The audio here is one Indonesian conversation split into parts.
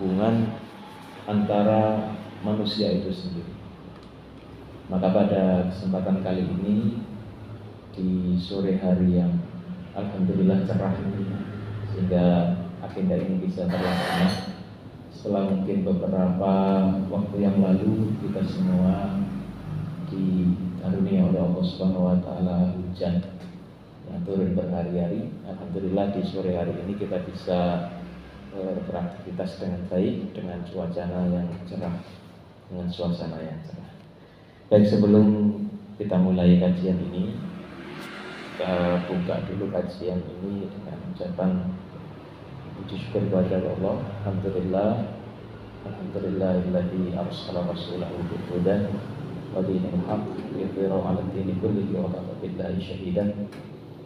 hubungan antara manusia itu sendiri. Maka pada kesempatan kali ini, di sore hari yang alhamdulillah cerah ini, sehingga agenda ini bisa terlaksana setelah mungkin beberapa waktu yang lalu kita semua dikaruniai oleh Allah Subhanahu wa taala hujan yang turun berhari-hari. Alhamdulillah di sore hari ini kita bisa beraktivitas dengan baik, dengan cuaca yang cerah, dengan suasana yang cerah. Baik, sebelum kita mulai kajian ini, kita buka dulu kajian ini dengan ucapan puji syukur kepada Allah. Alhamdulillahilladzi arsala rasulahu bil huda wa dinil haqq liyudhhirahu 'ala ad-dini kullihi wa kafa billahi shahidan.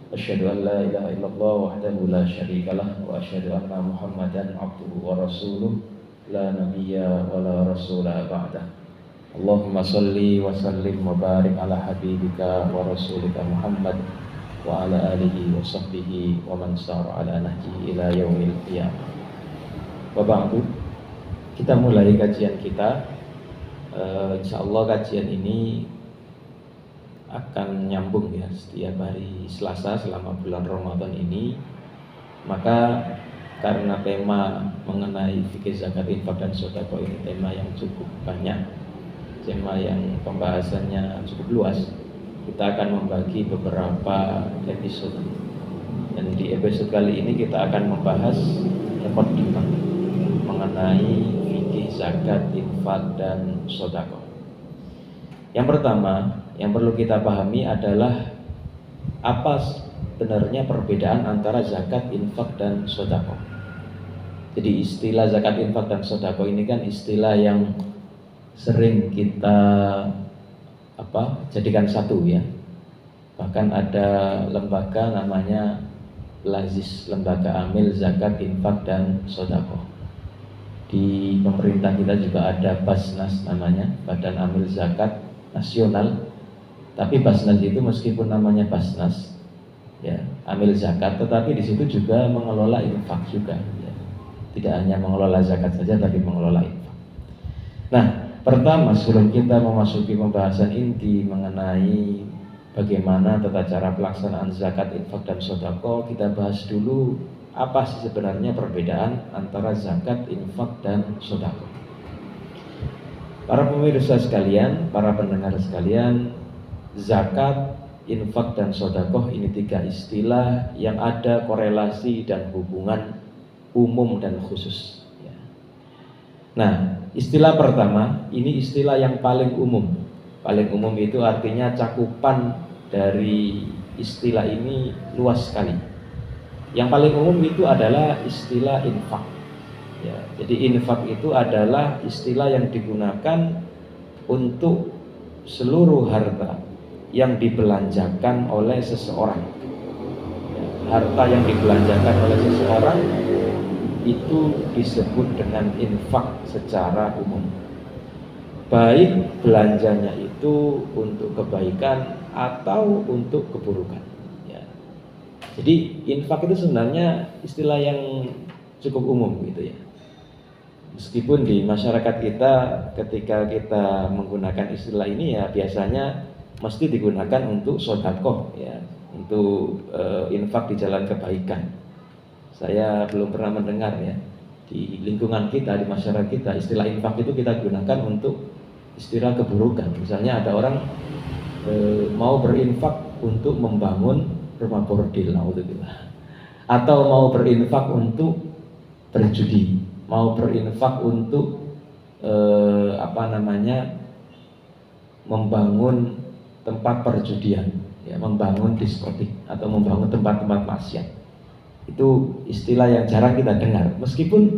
Asyhadu an la ilaha illallah wahdahu la syarika lah wa asyhadu anna Muhammadan 'abduhu wa rasuluh la nabiyya wa la rasula ba'dah. Allahumma shalli wa sallim wa barik ala habibika wa rasulika Muhammad wa ala alihi wa sahbihi wa man sara ala nahjihi ila yaumil qiyamah. Wa ba'du, kita mulai kajian kita. Insyaallah kajian ini akan nyambung ya setiap hari Selasa selama bulan Ramadan ini. Maka karena tema mengenai fikih zakat, infak dan sedekah ini tema yang cukup banyak, tema yang pembahasannya cukup luas, kita akan membagi beberapa episode. Dan di episode kali ini kita akan membahas muqaddimah mengenai fikih zakat, infak dan sedekah. Yang pertama yang perlu kita pahami adalah apa sebenarnya perbedaan antara zakat, infak dan sedekah. Jadi istilah zakat, infak dan sedekah ini kan istilah yang sering kita jadikan satu ya. Bahkan ada lembaga namanya LAZIS, Lembaga Amil Zakat, Infak dan Sedekah. Di pemerintah kita juga ada Basnas namanya, Badan Amil Zakat Nasional. Tapi Basnas itu meskipun namanya Basnas ya, amil zakat, tetapi di situ juga mengelola infak juga ya. Tidak hanya mengelola zakat saja, tapi mengelola infak. Nah, pertama sebelum kita memasuki pembahasan inti mengenai bagaimana tata cara pelaksanaan zakat, infak dan sedekah, kita bahas dulu apa sih sebenarnya perbedaan antara zakat, infak dan sedekah. Para pemirsa sekalian, para pendengar sekalian, zakat, infak dan sedekah ini tiga istilah yang ada korelasi dan hubungan umum dan khusus ya. Nah, istilah pertama ini istilah yang paling umum. Paling umum itu artinya cakupan dari istilah ini luas sekali. Yang paling umum itu adalah istilah infak ya. Jadi infak itu adalah istilah yang digunakan untuk seluruh harta yang dibelanjakan oleh seseorang ya, harta yang dibelanjakan oleh seseorang itu disebut dengan infak secara umum, baik belanjanya itu untuk kebaikan atau untuk keburukan ya. Jadi infak itu sebenarnya istilah yang cukup umum gitu ya. Meskipun di masyarakat kita ketika kita menggunakan istilah ini ya biasanya mesti digunakan untuk sedekah ya, untuk infak di jalan kebaikan. Saya belum pernah mendengar ya di lingkungan kita, di masyarakat kita, istilah infak itu kita gunakan untuk istilah keburukan. Misalnya ada orang mau berinfak untuk membangun rumah bordil, atau mau berinfak untuk berjudi, mau berinfak untuk membangun tempat perjudian ya, membangun diskotik atau membangun tempat-tempat maksiat. Itu istilah yang jarang kita dengar. Meskipun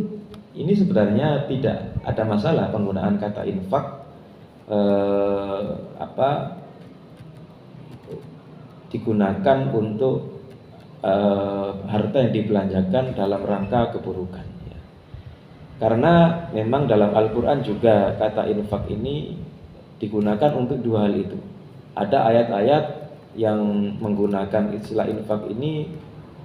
ini sebenarnya tidak ada masalah penggunaan kata infak digunakan untuk harta yang dibelanjakan dalam rangka keburukan ya. Karena memang dalam Al-Quran juga kata infak ini digunakan untuk dua hal itu. Ada ayat-ayat yang menggunakan istilah infak ini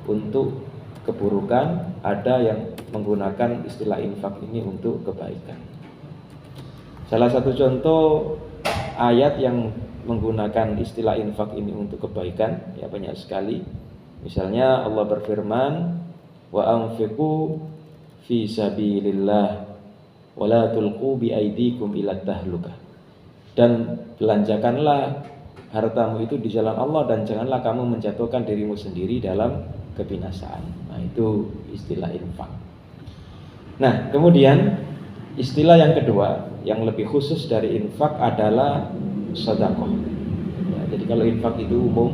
untuk keburukan, ada yang menggunakan istilah infak ini untuk kebaikan. Salah satu contoh ayat yang menggunakan istilah infak ini untuk kebaikan ya banyak sekali. Misalnya Allah berfirman, wa anfiqu fi sabilillah wa la tulqu bi aydikum ila tahlukah. Dan belanjakanlah hartamu itu di jalan Allah dan janganlah kamu menjatuhkan dirimu sendiri dalam kebinasaan. Nah, itu istilah infak. Nah, kemudian istilah yang kedua yang lebih khusus dari infak adalah sedekah. Ya, jadi kalau infak itu umum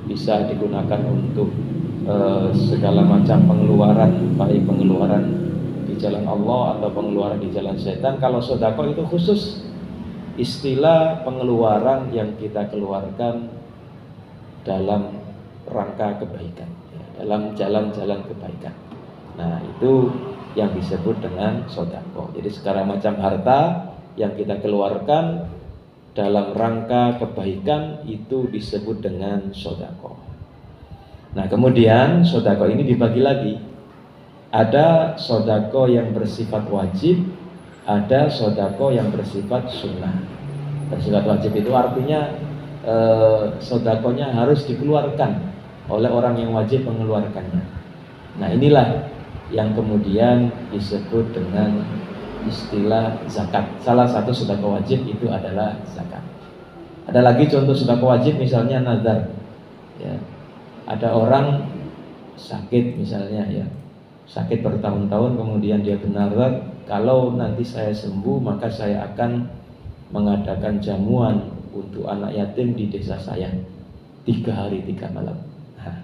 bisa digunakan untuk segala macam pengeluaran, baik pengeluaran di jalan Allah atau pengeluaran di jalan setan. Kalau sedekah itu khusus istilah pengeluaran yang kita keluarkan dalam rangka kebaikan, ya, dalam jalan-jalan kebaikan. Nah, itu yang disebut dengan sedekah. Jadi segala macam harta yang kita keluarkan dalam rangka kebaikan itu disebut dengan sedekah. Nah, kemudian sedekah ini dibagi lagi. Ada sedekah yang bersifat wajib, ada sedekah yang bersifat sunnah. Bersifat wajib itu artinya sedekahnya harus dikeluarkan oleh orang yang wajib mengeluarkannya. Nah, inilah yang kemudian disebut dengan istilah zakat. Salah satu sedekah wajib itu adalah zakat. Ada lagi contoh sedekah wajib, misalnya nazar. Ya. Ada orang sakit misalnya, ya, sakit bertahun-tahun, kemudian dia bernazar, kalau nanti saya sembuh maka saya akan mengadakan jamuan untuk anak yatim di desa saya 3 hari 3 malam. Nah,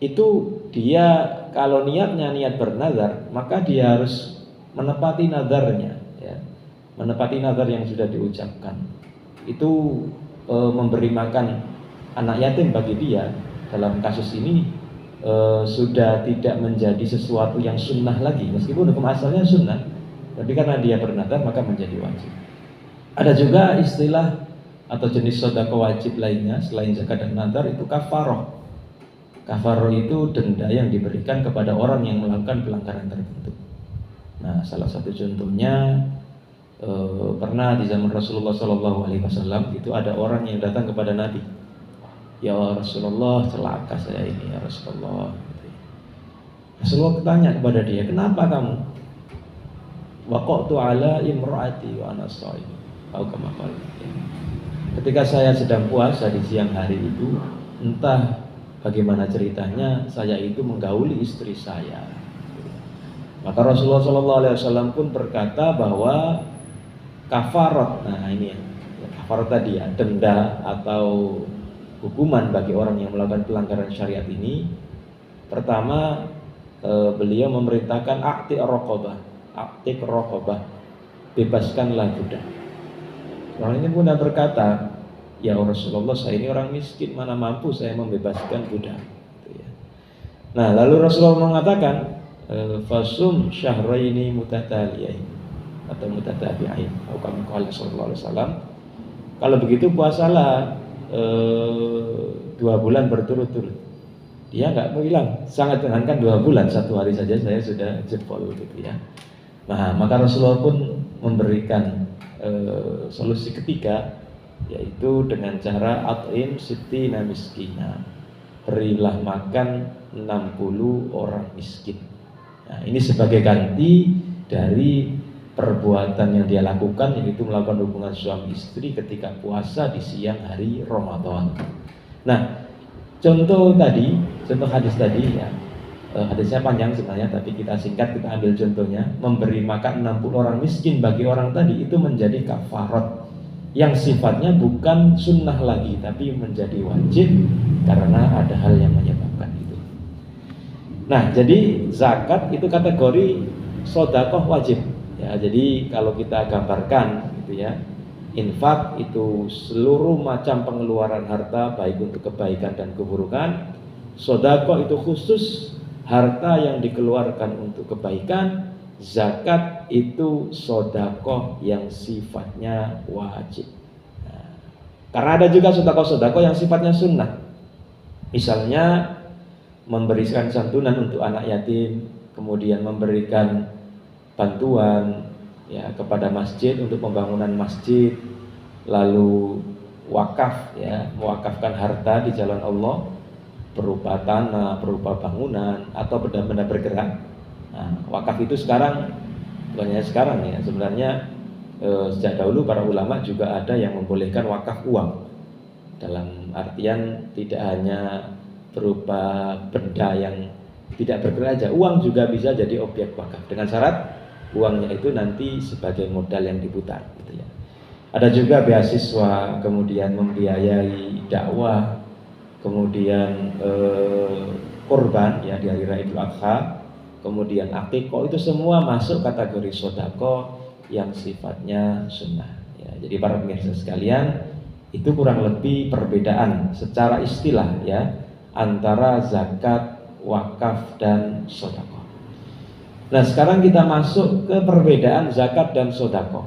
itu dia kalau niatnya niat bernazar, maka dia harus menepati nazarnya, ya. Menepati nazar yang sudah diucapkan. Itu memberi makan anak yatim bagi dia dalam kasus ini sudah tidak menjadi sesuatu yang sunnah lagi, meskipun hukum asalnya sunnah, tapi karena dia bernazar maka menjadi wajib. Ada juga istilah atau jenis sedekah wajib lainnya selain zakat dan nazar, itu kafarah. Kafarah itu denda yang diberikan kepada orang yang melakukan pelanggaran tertentu. Nah, salah satu contohnya pernah di zaman Rasulullah SAW itu ada orang yang datang kepada Nabi. Ya Rasulullah, celaka saya ini ya Rasulullah. Rasulullah bertanya kepada dia, kenapa kamu? Waqa'tu ala imra'ati wa ana sha'im. Ketika saya sedang puasa di siang hari itu, entah bagaimana ceritanya, saya itu menggauli istri saya. Maka Rasulullah SAW pun berkata bahwa kafarat, nah ini ya, kafarat tadi ya, denda atau hukuman bagi orang yang melakukan pelanggaran syariat ini. Pertama, beliau memerintahkan a'tiq raqabah, bebaskanlah budak. Orang ini pun berkata, ya Rasulullah, saya ini orang miskin, mana mampu saya membebaskan budak. Nah, lalu Rasulullah mengatakan, fasum syahraini mutataliyain atau mutatabi'ain, atau kami qala sallallahu alaihi wasallam, kalau begitu puasalah 2 bulan berturut-turut. Dia nggak bilang sangat dengankan 2 bulan, 1 hari saja saya sudah jebol gitu ya. Nah, maka Rasulullah pun memberikan solusi ketiga, yaitu dengan cara at'im sittina miskina, berilah makan 60 orang miskin. Nah, ini sebagai ganti dari perbuatan yang dia lakukan, yaitu melakukan hubungan suami istri ketika puasa di siang hari Ramadan. Nah, contoh hadis tadi ya, hadisnya panjang sebenarnya, tapi kita singkat, kita ambil contohnya. Memberi makan 60 orang miskin bagi orang tadi itu menjadi kafarat yang sifatnya bukan sunnah lagi, tapi menjadi wajib karena ada hal yang menyebabkan itu. Nah, jadi zakat itu kategori sedekah wajib. Ya, jadi kalau kita gambarkan gitu ya, infak itu seluruh macam pengeluaran harta baik untuk kebaikan dan keburukan. Sedekah itu khusus harta yang dikeluarkan untuk kebaikan. Zakat itu sedekah yang sifatnya wajib. Nah, karena ada juga sedekah yang sifatnya sunnah. Misalnya memberikan santunan untuk anak yatim, kemudian memberikan bantuan ya kepada masjid untuk pembangunan masjid, lalu wakaf ya, mewakafkan harta di jalan Allah berupa tanah, berupa bangunan atau benda-benda bergerak. Nah, wakaf itu sekarang bukan hanya sekarang ya, sebenarnya sejak dahulu para ulama juga ada yang membolehkan wakaf uang, dalam artian tidak hanya berupa benda yang tidak bergerak aja, uang juga bisa jadi objek wakaf dengan syarat uangnya itu nanti sebagai modal yang diputar gitu ya. Ada juga beasiswa, kemudian membiayai dakwah, kemudian kurban ya di hari raya Idul Adha, kemudian akikah, itu semua masuk kategori sodako yang sifatnya sunnah ya. Jadi para pemirsa sekalian, itu kurang lebih perbedaan secara istilah ya antara zakat, wakaf, dan sodako. Nah sekarang kita masuk ke perbedaan zakat dan sodako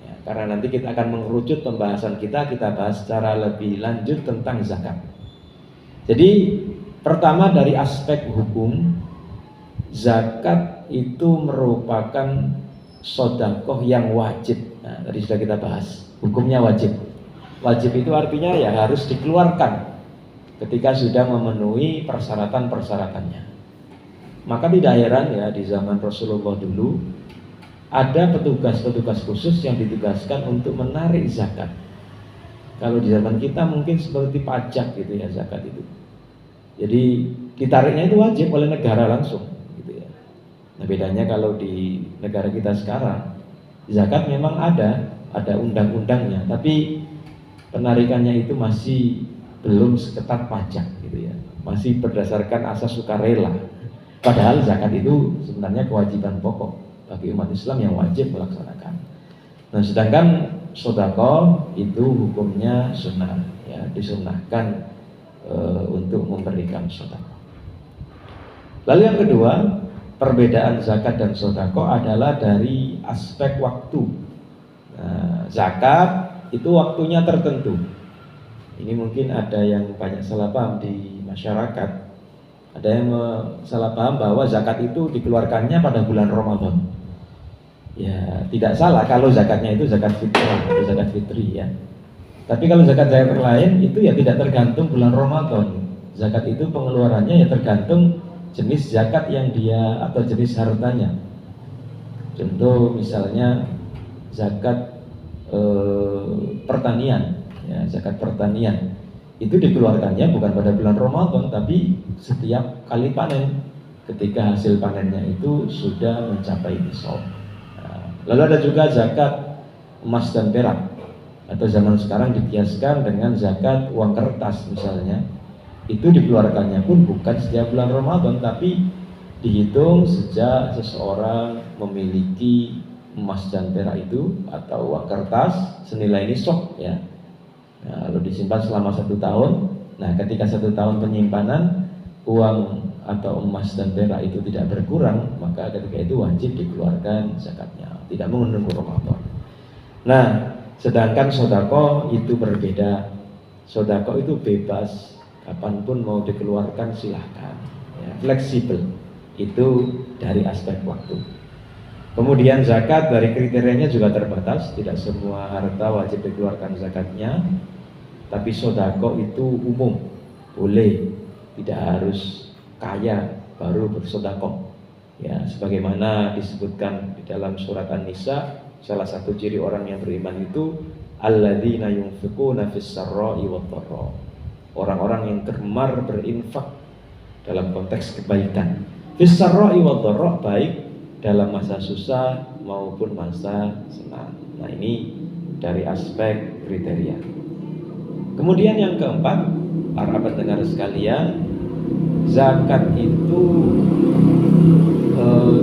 ya, karena nanti kita akan mengerucut pembahasan kita bahas secara lebih lanjut tentang zakat. Jadi pertama dari aspek hukum, zakat itu merupakan sodakoh yang wajib. Nah, tadi sudah kita bahas, hukumnya wajib. Wajib itu artinya ya harus dikeluarkan ketika sudah memenuhi persyaratan-persyaratannya. Maka tidak heran ya di zaman Rasulullah dulu ada petugas-petugas khusus yang ditugaskan untuk menarik zakat. Kalau di zaman kita mungkin seperti pajak gitu ya zakat itu. Jadi ditariknya itu wajib oleh negara langsung gitu ya. Nah bedanya kalau di negara kita sekarang, zakat memang ada undang-undangnya, tapi penarikannya itu masih belum seketat pajak gitu ya. Masih berdasarkan asas sukarela. Padahal zakat itu sebenarnya kewajiban pokok bagi umat Islam yang wajib melaksanakan. Nah sedangkan sedekah itu hukumnya sunnah ya, disunnahkan untuk memberikan sedekah. Lalu yang kedua, perbedaan zakat dan sedekah adalah dari aspek waktu. Nah, zakat itu waktunya tertentu. Ini mungkin ada yang banyak salah paham di masyarakat. Ada yang salah paham bahwa zakat itu dikeluarkannya pada bulan Ramadan. Ya tidak salah kalau zakatnya itu zakat fitrah atau zakat fitri ya. Tapi kalau zakat-zakat lain itu ya tidak tergantung bulan Ramadan. Zakat itu pengeluarannya ya tergantung jenis zakat yang dia atau jenis hartanya. Contoh misalnya zakat pertanian ya, zakat pertanian itu dikeluarkannya bukan pada bulan Ramadan tapi setiap kali panen, ketika hasil panennya itu sudah mencapai nisab. Lalu ada juga zakat emas dan perak, atau zaman sekarang dikiaskan dengan zakat uang kertas misalnya. Itu dikeluarkannya pun bukan setiap bulan Ramadan, tapi dihitung sejak seseorang memiliki emas dan perak itu atau uang kertas senilai nisab ya. Nah, lalu disimpan selama 1 tahun. Nah ketika 1 tahun penyimpanan uang atau emas dan perak itu tidak berkurang, maka ketika itu wajib dikeluarkan zakatnya, tidak menunggu Ramadan. Nah, sedangkan sedekah itu berbeda. Sedekah itu bebas, kapanpun mau dikeluarkan silahkan, ya, fleksibel. Itu dari aspek waktu. Kemudian zakat dari kriterianya juga terbatas, tidak semua harta wajib dikeluarkan zakatnya. Tapi sedekah itu umum, boleh, tidak harus kaya baru bersedekah. Ya, sebagaimana disebutkan di dalam surat An-Nisa, salah satu ciri orang yang beriman itu alladzina yunfiquna fis sarra'i wad dharra. Orang-orang yang gemar berinfak dalam konteks kebaikan. Fis sarra'i wad dharra, baik dalam masa susah maupun masa senang. Nah, ini dari aspek kriteria. Kemudian yang keempat, para pendengar sekalian, zakat itu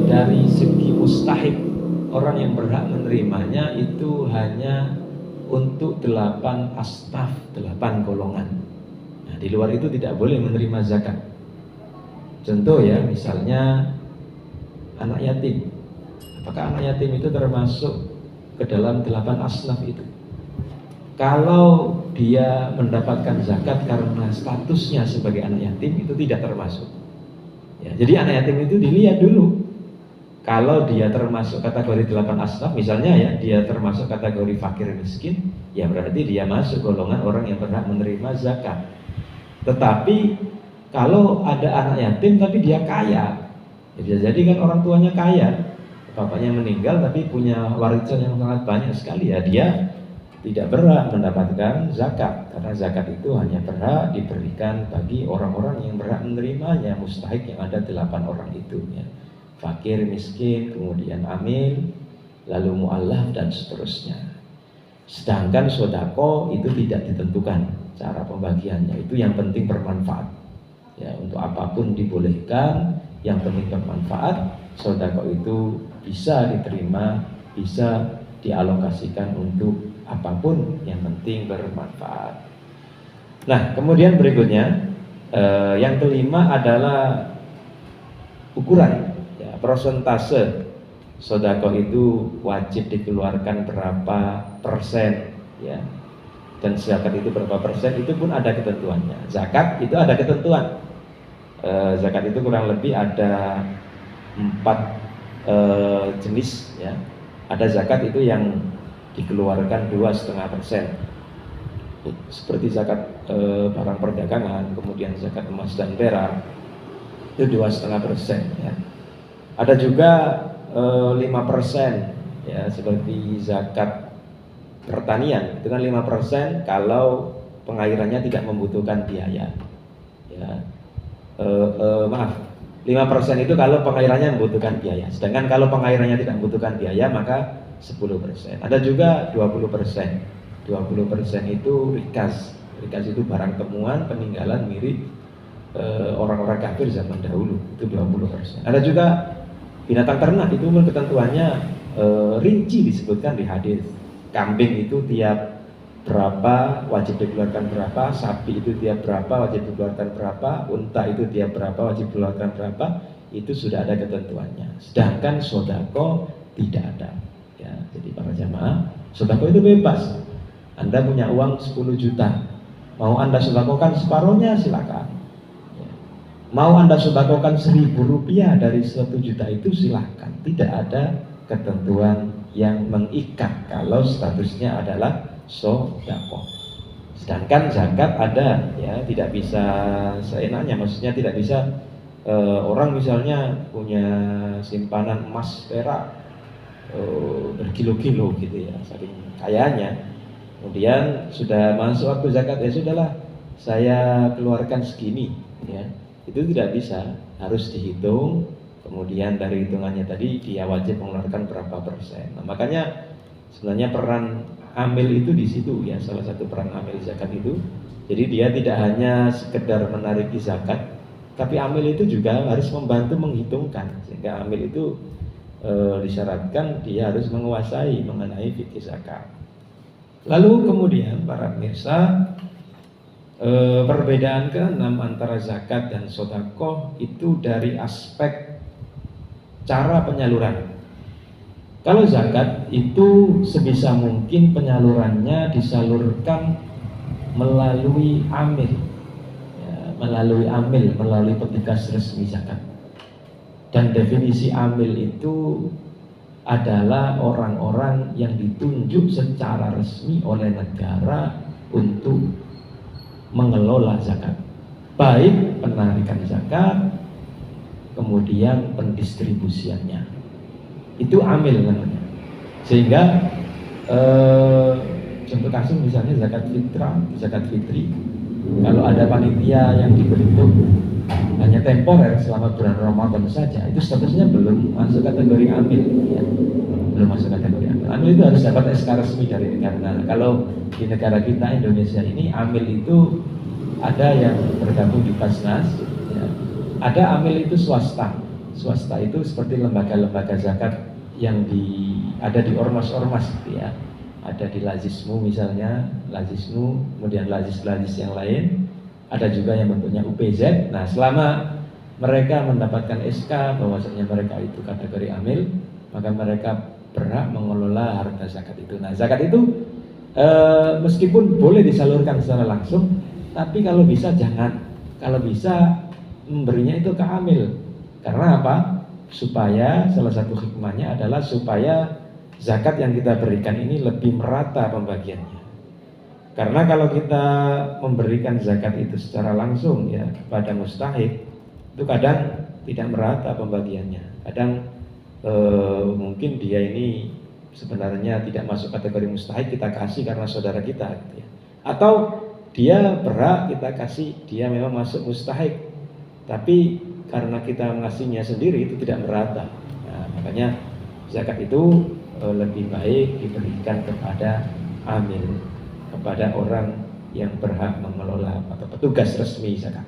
dari segi mustahik, orang yang berhak menerimanya itu hanya untuk 8 asnaf, 8 golongan. Nah, di luar itu tidak boleh menerima zakat. Contoh ya, misalnya anak yatim. Apakah anak yatim itu termasuk ke dalam 8 asnaf itu? Kalau dia mendapatkan zakat karena statusnya sebagai anak yatim, itu tidak termasuk. Ya, jadi anak yatim itu dilihat dulu Kalau dia termasuk kategori 8 asnaf misalnya ya, dia termasuk kategori fakir miskin, ya berarti dia masuk golongan orang yang berhak menerima zakat. Tetapi kalau ada anak yatim tapi dia kaya, ya bisa jadi kan orang tuanya kaya, bapaknya meninggal tapi punya warisan yang sangat banyak sekali, ya dia tidak berhak mendapatkan zakat, karena zakat itu hanya berhak diberikan bagi orang-orang yang berhak menerimanya, mustahik yang ada 8 orang itu ya. Fakir, miskin, kemudian amil, lalu mu'allaf dan seterusnya. Sedangkan sodako itu tidak ditentukan cara pembagiannya, itu yang penting bermanfaat ya, untuk apapun dibolehkan, yang penting bermanfaat. Sodako itu bisa diterima, bisa dialokasikan untuk apapun, yang penting bermanfaat. Nah, kemudian berikutnya yang kelima adalah ukuran ya, persentase. Sodako itu wajib dikeluarkan berapa persen ya, dan zakat itu berapa persen, itu pun ada ketentuannya. Zakat itu ada ketentuan. Zakat itu kurang lebih ada 4 jenis ya. Ada zakat itu yang dikeluarkan 2,5%, seperti zakat barang perdagangan, kemudian zakat emas dan perak itu 2,5% ya. Ada juga 5% ya, seperti zakat pertanian itu kan 5% kalau pengairannya tidak membutuhkan biaya ya. 5% itu kalau pengairannya membutuhkan biaya, sedangkan kalau pengairannya tidak membutuhkan biaya maka 10%. Ada juga 20%. 20% itu rikas. Rikas itu barang temuan peninggalan mirip orang-orang kafir zaman dahulu, itu 20%. Ada juga binatang ternak, itu pun ketentuannya rinci disebutkan di hadis. Kambing itu tiap berapa wajib dikeluarkan berapa, sapi itu tiap berapa wajib dikeluarkan berapa, unta itu tiap berapa wajib dikeluarkan berapa, itu sudah ada ketentuannya. Sedangkan sodako tidak ada. Ya, jadi para jamaah, sodako itu bebas. Anda punya uang 10 juta, mau Anda sodakokan separuhnya silakan ya. Mau Anda sodakokan 1.000 rupiah dari 1 juta itu silakan. Tidak ada ketentuan yang mengikat kalau statusnya adalah sodako. Sedangkan zakat ada ya, tidak bisa seenaknya, maksudnya tidak bisa orang misalnya punya simpanan emas perak berkilo-kilo gitu ya, saking kayanya, kemudian sudah masuk waktu zakat, ya sudahlah saya keluarkan segini ya, itu tidak bisa, harus dihitung, kemudian dari hitungannya tadi dia wajib mengeluarkan berapa persen. Nah, makanya sebenarnya peran amil itu di situ ya, salah satu peran amil zakat itu. Jadi dia tidak hanya sekedar menariki zakat, tapi amil itu juga harus membantu menghitungkan, sehingga amil itu disyaratkan dia harus menguasai mengenai fikih zakat. Lalu kemudian para pemirsa, perbedaan ke-6 antara zakat dan sedekah itu dari aspek cara penyaluran. Kalau zakat itu sebisa mungkin penyalurannya disalurkan melalui amil ya, melalui petugas resmi zakat. Dan definisi amil itu adalah orang-orang yang ditunjuk secara resmi oleh negara untuk mengelola zakat, baik penarikan zakat kemudian pendistribusiannya, itu amil namanya. Sehingga contoh kasus misalnya zakat fitrah, zakat fitri, kalau ada panitia yang dibentuk hanya temporer selama bulan Ramadan saja, itu statusnya belum masuk kategori amil ya. Belum masuk kategori amil. Amil itu harus dapat SK resmi dari negara. Nah, kalau di negara kita Indonesia ini, amil itu ada yang bergabung di Basnas ya. Ada amil itu swasta. Swasta itu seperti lembaga-lembaga zakat yang ada di ormas-ormas gitu ya. Ada di Lazismu misalnya, Lazismu, kemudian Lazis-Lazis yang lain. Ada juga yang bentuknya UPZ. Nah, selama mereka mendapatkan SK bahwasanya mereka itu kategori amil, maka mereka berhak mengelola harta zakat itu. Nah, zakat itu meskipun boleh disalurkan secara langsung, tapi kalau bisa jangan. Kalau bisa memberinya itu ke amil. Karena apa? supaya salah satu hikmahnya adalah supaya zakat yang kita berikan ini lebih merata pembagiannya. Karena kalau kita memberikan zakat itu secara langsung ya kepada mustahik, itu kadang tidak merata pembagiannya. Kadang mungkin dia ini sebenarnya tidak masuk kategori mustahik, kita kasih karena saudara kita gitu ya. Atau dia berhak kita kasih, dia memang masuk mustahik, tapi karena kita ngasihnya sendiri itu tidak merata. Nah, makanya zakat itu lebih baik diberikan kepada amil, kepada orang yang berhak mengelola atau petugas resmi zakat.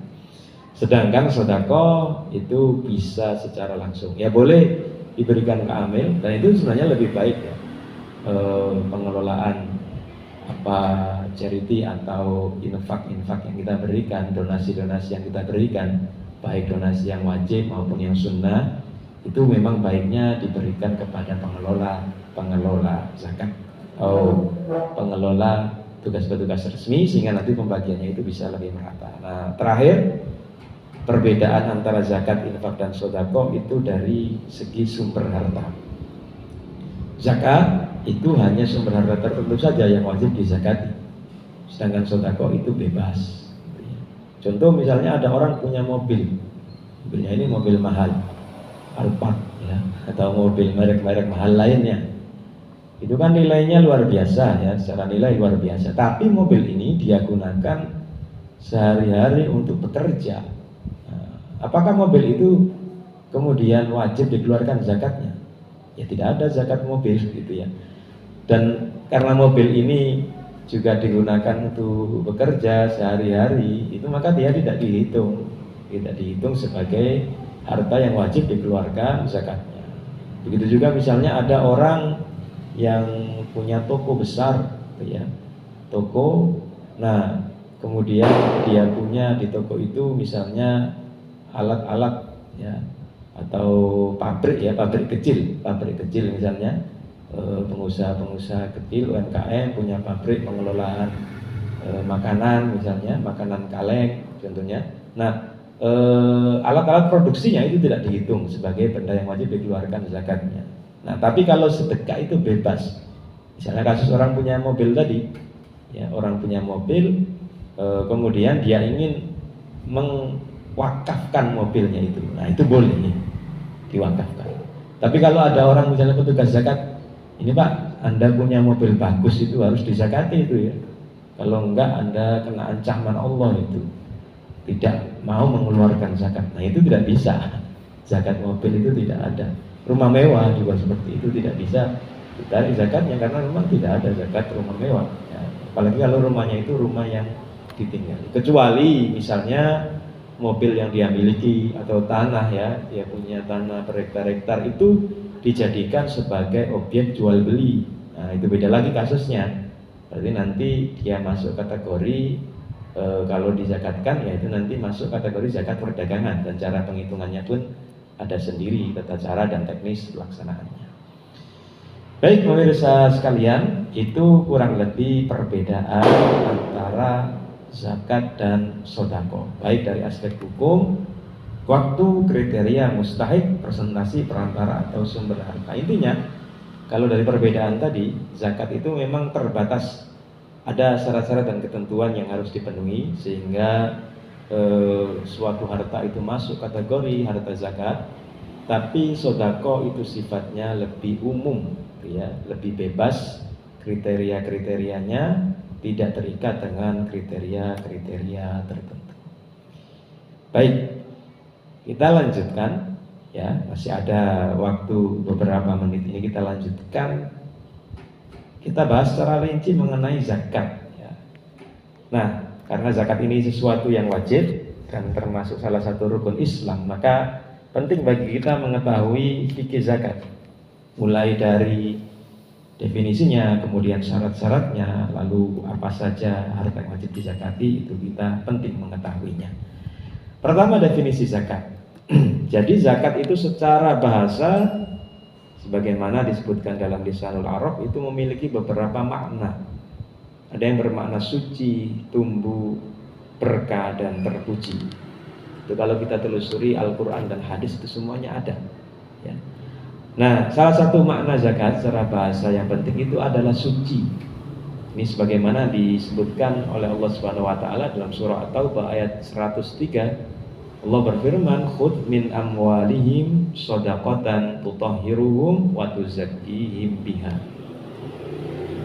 Sedangkan sedekah itu bisa secara langsung. Ya boleh diberikan ke amil, dan itu sebenarnya lebih baik ya. Pengelolaan apa charity atau infak yang kita berikan, donasi-donasi yang kita berikan, baik donasi yang wajib maupun yang sunnah, itu memang baiknya diberikan kepada pengelola zakat atau pengelola tugas-tugas resmi, sehingga nanti pembagiannya itu bisa lebih merata. Nah, terakhir, perbedaan antara zakat, infak, dan sedekah itu dari segi sumber harta. Zakat itu hanya sumber harta tertentu saja yang wajib dizakati, sedangkan sedekah itu bebas. Contoh misalnya ada orang punya mobilnya ini mobil mahal, Alphard ya, atau mobil merek-merek mahal lainnya. Itu kan nilainya luar biasa ya, secara nilai luar biasa. Tapi mobil ini dia gunakan sehari-hari untuk bekerja. Nah, apakah mobil itu kemudian wajib dikeluarkan zakatnya? Ya tidak ada zakat mobil gitu ya. Dan karena mobil ini juga digunakan untuk bekerja sehari-hari, itu maka dia tidak dihitung sebagai harta yang wajib dikeluarkan zakatnya. Begitu juga misalnya ada orang yang punya toko besar, gitu ya, toko. Nah, kemudian dia punya di toko itu misalnya alat-alat ya, atau pabrik kecil misalnya, pengusaha-pengusaha kecil UMKM punya pabrik pengelolaan makanan misalnya, makanan kaleng contohnya. Nah, alat-alat produksinya itu tidak dihitung sebagai benda yang wajib dikeluarkan zakatnya. Nah, tapi kalau sedekah itu bebas. Misalnya kasus orang punya mobil tadi, ya, orang punya mobil, kemudian dia ingin mewakafkan mobilnya itu. Nah, itu boleh nih, diwakafkan. Tapi kalau ada orang misalnya petugas zakat, ini Pak, Anda punya mobil bagus itu harus dizakati itu ya. Kalau enggak Anda kena ancaman Allah itu, tidak mau mengeluarkan zakat. Nah, itu tidak bisa. Zakat mobil itu tidak ada. Rumah mewah juga seperti itu tidak bisa ditarik zakatnya karena memang tidak ada zakat rumah mewah ya. Apalagi kalau rumahnya itu rumah yang ditinggali. Kecuali misalnya mobil yang dia miliki atau tanah ya, dia punya tanah berhektar-hektar itu dijadikan sebagai objek jual beli. Nah, itu beda lagi kasusnya. Berarti nanti dia masuk kategori kalau dizakatkan ya itu nanti masuk kategori zakat perdagangan, dan cara penghitungannya pun ada sendiri tata cara dan teknis pelaksanaannya. Baik pemirsa sekalian, itu kurang lebih perbedaan antara zakat dan sedekah, baik dari aspek hukum, waktu, kriteria, mustahik, presentasi, perantara atau sumber harta. Intinya, kalau dari perbedaan tadi, zakat itu memang terbatas, ada syarat-syarat dan ketentuan yang harus dipenuhi sehingga suatu harta itu masuk kategori harta zakat. Tapi sedekah itu sifatnya lebih umum ya, lebih bebas, kriteria-kriterianya tidak terikat dengan kriteria-kriteria tertentu. Baik, kita lanjutkan ya, masih ada waktu beberapa menit ini, kita lanjutkan. Kita bahas secara rinci mengenai zakat ya. Nah, karena zakat ini sesuatu yang wajib dan termasuk salah satu rukun Islam, maka penting bagi kita mengetahui fikih zakat, mulai dari definisinya, kemudian syarat-syaratnya, lalu apa saja harta yang wajib dizakati, itu kita penting mengetahuinya. Pertama, definisi zakat. Jadi zakat itu secara bahasa, sebagaimana disebutkan dalam Lisanul Arab, itu memiliki beberapa makna. Ada yang bermakna suci, tumbuh, berkah, dan terpuji. Itu kalau kita telusuri Al-Quran dan hadis itu semuanya ada. Ya. Nah, salah satu makna zakat secara bahasa yang penting itu adalah suci. Ini sebagaimana disebutkan oleh Allah Subhanahu wa taala dalam surah At-Taubah ayat 103. Allah berfirman, "Khudh min amwalihim shadaqatan tutahhiruhum wa tuzakkihim biha."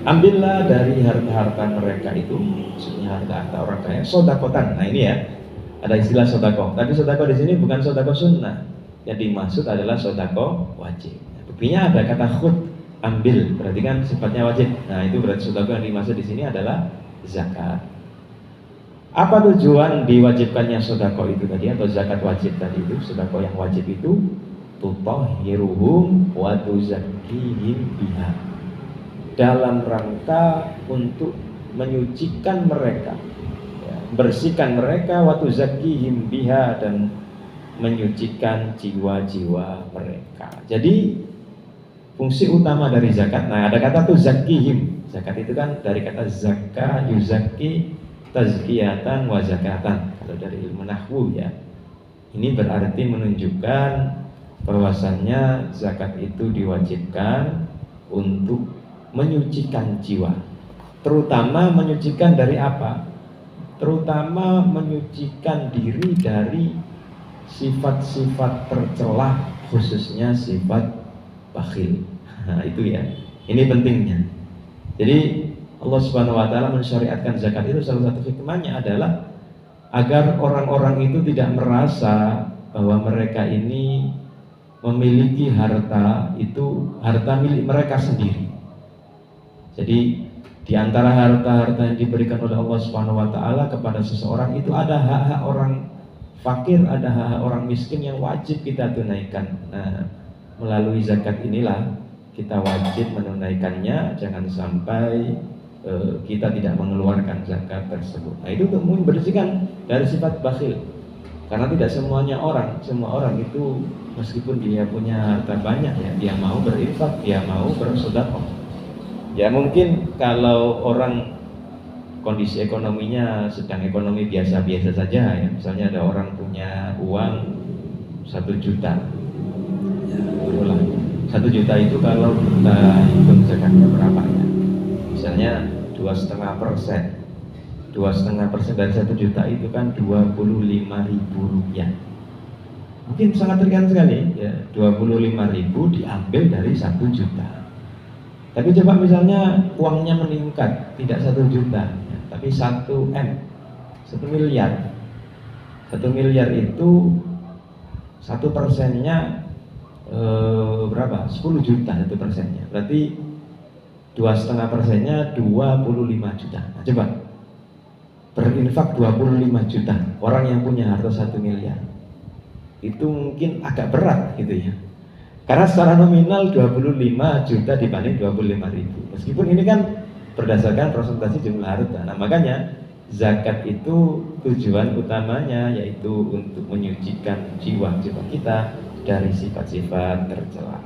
Ambillah dari harta-harta mereka itu, maksudnya harta-harta orang kaya, sodakotan. Nah ini ya, ada istilah sodako. Tapi sodako di sini bukan sodako sunnah. Yang dimaksud adalah sodako wajib. Buktinya ada kata khud, ambil, berarti kan sifatnya wajib. Nah itu berarti sodako yang dimaksud di sini adalah zakat. Apa tujuan diwajibkannya sodako itu tadi atau zakat wajib tadi itu? Sodako yang wajib itu tutahhiruhum wa tuzakkihim biha, dalam rangka untuk menyucikan mereka, ya, bersihkan mereka, wa tuzakkihim biha, dan menyucikan jiwa-jiwa mereka. Jadi fungsi utama dari zakat, nah ada kata tuzakkihim. Zakat itu kan dari kata zakka, yuzakki, tazkiyatan wa zakatan. Kalau dari ilmu nahwu ya, ini berarti menunjukkan bahwasannya zakat itu diwajibkan untuk menyucikan jiwa, terutama menyucikan dari apa? Terutama menyucikan diri dari sifat-sifat tercela, khususnya sifat bakhil. Nah, itu ya. Ini pentingnya. Jadi Allah Subhanahu wa taala mensyariatkan zakat itu, salah satu hikmahnya adalah agar orang-orang itu tidak merasa bahwa mereka ini memiliki harta itu harta milik mereka sendiri. Jadi di antara harta-harta yang diberikan oleh Allah Subhanahu wa taala kepada seseorang itu ada hak-hak orang fakir, ada hak-hak orang miskin yang wajib kita tunaikan. Nah, melalui zakat inilah kita wajib menunaikannya, jangan sampai kita tidak mengeluarkan zakat tersebut. Nah, itu untuk membersihkan dari sifat bakhil. Karena tidak semuanya orang, semua orang itu meskipun dia punya harta banyak ya, dia mau berinfak, dia mau bersedekah. Ya mungkin kalau orang kondisi ekonominya sedang ekonomi biasa-biasa saja ya, misalnya ada orang punya uang 1 juta, ya, 1 juta itu kalau kita hitung zakatnya berapa ya? Misalnya 2,5%. 2,5% dari 1 juta itu kan 25.000 rupiah. Mungkin sangat ringan sekali ya, 25.000 diambil dari 1 juta. Tapi coba misalnya uangnya meningkat, tidak 1 juta, ya, tapi 1 M, 1 miliar. 1 miliar itu 1%-nya berapa? 10 juta 1%-nya. Berarti 2,5%-nya 25 juta. Nah, coba berinfak 25 juta. Orang yang punya harta 1 miliar itu mungkin agak berat gitu ya. Karena secara nominal 25 juta dibanding 25.000. Meskipun ini kan berdasarkan presentasi jumlah harta. Nah, makanya zakat itu tujuan utamanya yaitu untuk menyucikan jiwa-jiwa kita dari sifat-sifat tercela.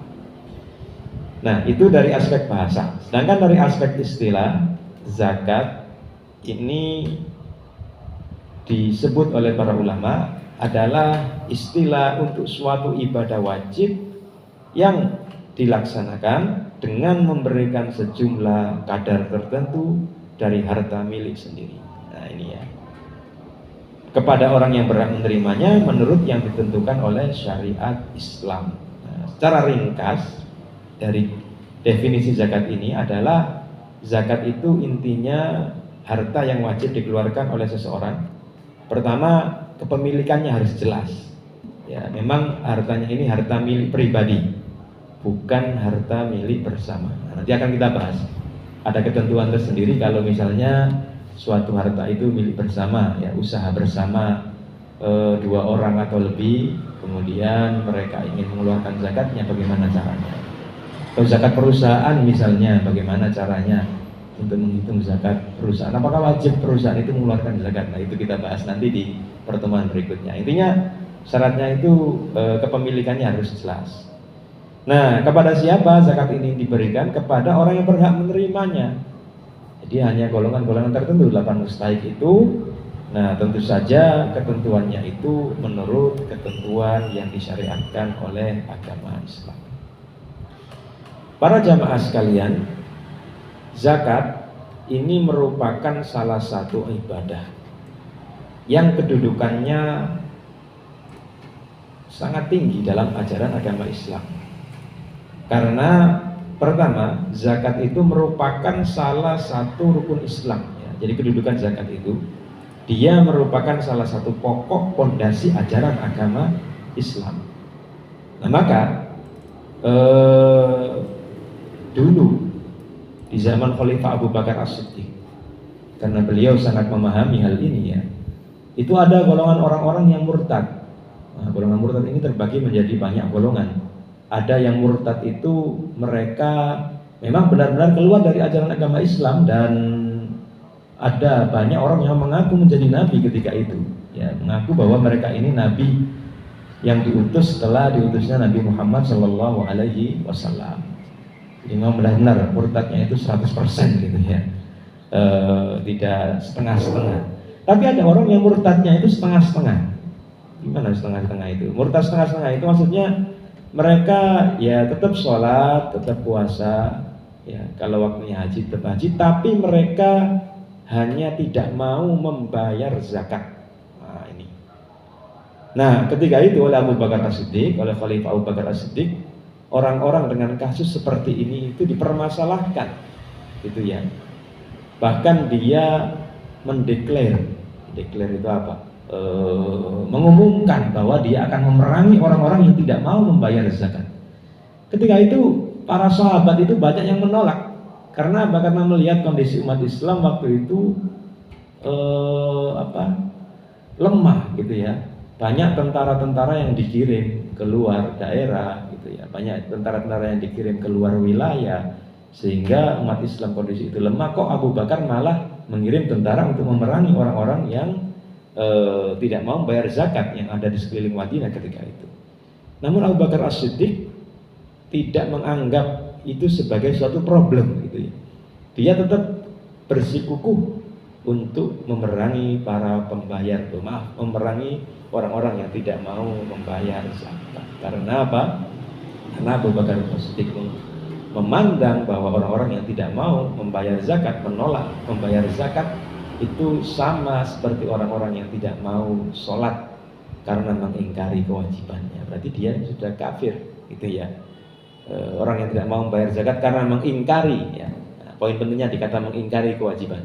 Nah, itu dari aspek bahasa. Sedangkan dari aspek istilah, zakat ini disebut oleh para ulama adalah istilah untuk suatu ibadah wajib yang dilaksanakan dengan memberikan sejumlah kadar tertentu dari harta milik sendiri. Nah ini ya, kepada orang yang berhak menerimanya menurut yang ditentukan oleh syariat Islam. Nah, secara ringkas dari definisi zakat ini adalah zakat itu intinya harta yang wajib dikeluarkan oleh seseorang. Pertama, kepemilikannya harus jelas. Ya, memang hartanya ini harta milik pribadi, bukan harta milik bersama. Nah, nanti akan kita bahas. Ada ketentuan tersendiri kalau misalnya suatu harta itu milik bersama, ya usaha bersama 2 orang atau lebih, kemudian mereka ingin mengeluarkan zakatnya, bagaimana caranya? Atau zakat perusahaan misalnya, bagaimana caranya untuk menghitung zakat perusahaan? Apakah wajib perusahaan itu mengeluarkan zakat? Nah itu kita bahas nanti di pertemuan berikutnya. Intinya syaratnya itu kepemilikannya harus jelas. Nah, kepada siapa zakat ini diberikan? Kepada orang yang berhak menerimanya. Jadi hanya golongan-golongan tertentu, 8 mustahik itu Nah, tentu saja ketentuannya itu menurut ketentuan yang disyariatkan oleh agama Islam. Para jamaah sekalian, zakat ini merupakan salah satu ibadah yang kedudukannya sangat tinggi dalam ajaran agama Islam. Karena pertama, zakat itu merupakan salah satu rukun Islam ya. Jadi kedudukan zakat itu, dia merupakan salah satu pokok pondasi ajaran agama Islam. Nah, maka dulu di zaman Khalifah Abu Bakar As-Siddiq, karena beliau sangat memahami hal ini ya, itu ada golongan orang-orang yang murtad. Nah, golongan murtad ini terbagi menjadi banyak golongan. Ada yang murtad itu mereka memang benar-benar keluar dari ajaran agama Islam, dan ada banyak orang yang mengaku menjadi nabi ketika itu ya, mengaku bahwa mereka ini nabi yang diutus setelah diutusnya Nabi Muhammad Shallallahu Alaihi Wasallam. Jadi memang benar-benar murtadnya itu 100% gitu ya, tidak setengah-setengah. Tapi ada orang yang murtadnya itu setengah-setengah. Gimana setengah-setengah itu? Murtad setengah-setengah itu maksudnya mereka ya tetap sholat, tetap puasa, ya kalau waktunya haji tetap haji, tapi mereka hanya tidak mau membayar zakat. Nah ini. Nah ketika itu oleh Abu Bakar As-Siddiq, oleh Khalifah Abu Bakar As-Siddiq, orang-orang dengan kasus seperti ini itu dipermasalahkan, gitu ya. Bahkan dia mendeklar itu apa? Mengumumkan bahwa dia akan memerangi orang-orang yang tidak mau membayar zakat. Ketika itu para sahabat itu banyak yang menolak. Karena melihat kondisi umat Islam waktu itu lemah gitu ya. Banyak tentara-tentara yang dikirim keluar daerah gitu ya. Banyak tentara-tentara yang dikirim keluar wilayah, sehingga umat Islam kondisi itu lemah. Kok Abu Bakar malah mengirim tentara untuk memerangi orang-orang yang tidak mau bayar zakat yang ada di sekeliling Madinah ketika itu. Namun Abu Bakar As-Siddiq tidak menganggap itu sebagai suatu problem gitu ya. Dia tetap bersikukuh untuk memerangi para pembayar, memerangi orang-orang yang tidak mau membayar zakat. Karena apa? Karena Abu Bakar As-Siddiq memandang bahwa orang-orang yang tidak mau membayar zakat, menolak membayar zakat, itu sama seperti orang-orang yang tidak mau sholat karena mengingkari kewajibannya. Berarti dia sudah kafir gitu ya. Orang yang tidak mau membayar zakat karena mengingkari ya. Nah, poin pentingnya dikata mengingkari kewajiban.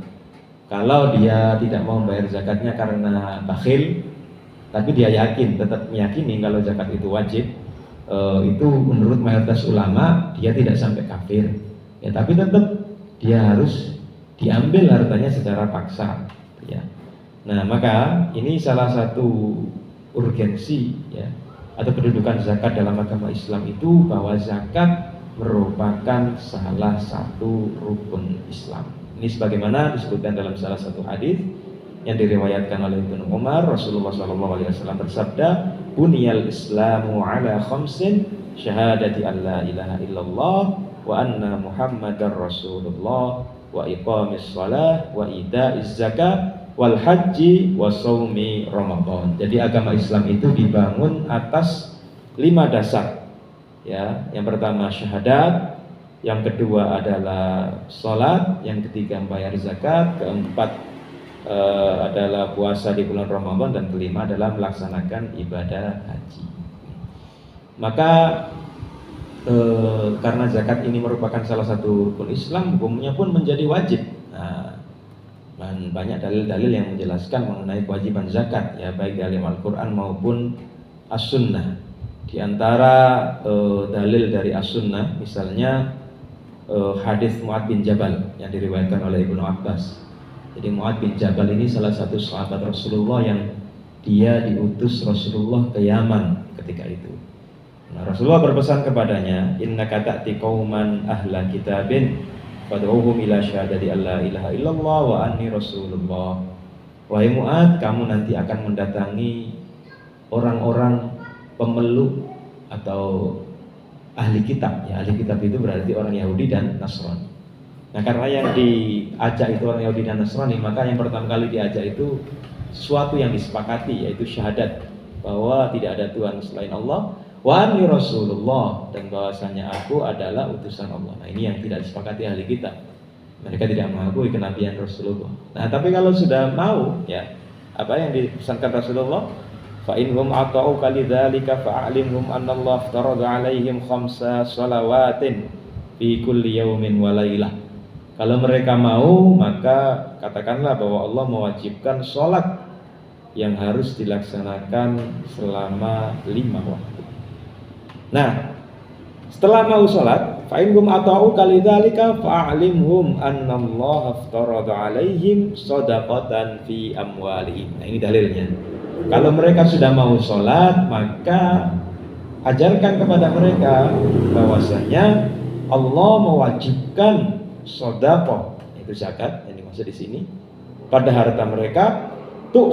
Kalau dia tidak mau membayar zakatnya karena bakhil, tapi dia tetap meyakini kalau zakat itu wajib, itu menurut mayoritas ulama dia tidak sampai kafir ya, tapi tetap dia harus diambil hartanya secara paksa ya. Nah maka ini salah satu urgensi ya, atau kedudukan zakat dalam agama Islam itu, bahwa zakat merupakan salah satu rukun Islam. Ini sebagaimana disebutkan dalam salah satu hadis yang diriwayatkan oleh Ibnu Umar. Rasulullah SAW bersabda, buniyal Islamu ala khamsin, syahadati an la ilaha illallah wa anna Muhammadar Rasulullah, wa iqamis shalah, wa ida'iz zakat, wal haji, wa shaumi Ramadan. Jadi agama Islam itu dibangun atas 5 dasar ya. Yang pertama syahadat, yang kedua adalah salat, yang ketiga membayar zakat, keempat adalah puasa di bulan Ramadan, dan kelima adalah melaksanakan ibadah haji. Maka karena zakat ini merupakan salah satu rukun Islam, hukumnya pun menjadi wajib. Nah, banyak dalil-dalil yang menjelaskan mengenai kewajiban zakat ya, baik dari Al-Quran maupun As-Sunnah. Di antara dalil dari As-Sunnah misalnya hadis Mu'adz bin Jabal yang diriwayatkan oleh Ibnu Abbas. Jadi Mu'adz bin Jabal ini salah satu sahabat Rasulullah yang dia diutus Rasulullah ke Yaman ketika itu. Nah, Rasulullah berpesan kepadanya, innaka ta'ti qauman ahla kitabin fad'uhum ila syahadati alla ilaha illallah wa anni rasulullah. Wahai Mu'adz, kamu nanti akan mendatangi orang-orang pemeluk atau ahli kitab ya. Ahli kitab itu berarti orang Yahudi dan Nasrani. Nah, karena yang diajak itu orang Yahudi dan Nasrani, maka yang pertama kali diajak itu sesuatu yang disepakati, yaitu syahadat bahwa tidak ada Tuhan selain Allah, wa anni Rasulullah, dan bahwasanya aku adalah utusan Allah. Nah, ini yang tidak disepakati ahli kita. Mereka tidak mengakui kenabian Rasulullah. Nah, tapi kalau sudah mau, ya, apa yang dipesankan Rasulullah, fa inhum ata'u kalidzalika fa'alimhum annallaha aftarada 'alaihim khamsa shalawatin fi kulli yaumin wa lailah. Kalau mereka mau, maka katakanlah bahwa Allah mewajibkan sholat yang harus dilaksanakan selama 5 waktu. Nah, setelah mau sholat, fa'inhum ata'u kalidzalika fa'alimhum annallaha aftarada 'alaihim shadaqatan fi amwalihim. Nah, ini dalilnya. Kalau mereka sudah mau sholat, maka ajarkan kepada mereka bahwasanya Allah mewajibkan sedekah, itu zakat yang dimaksud di sini, pada harta mereka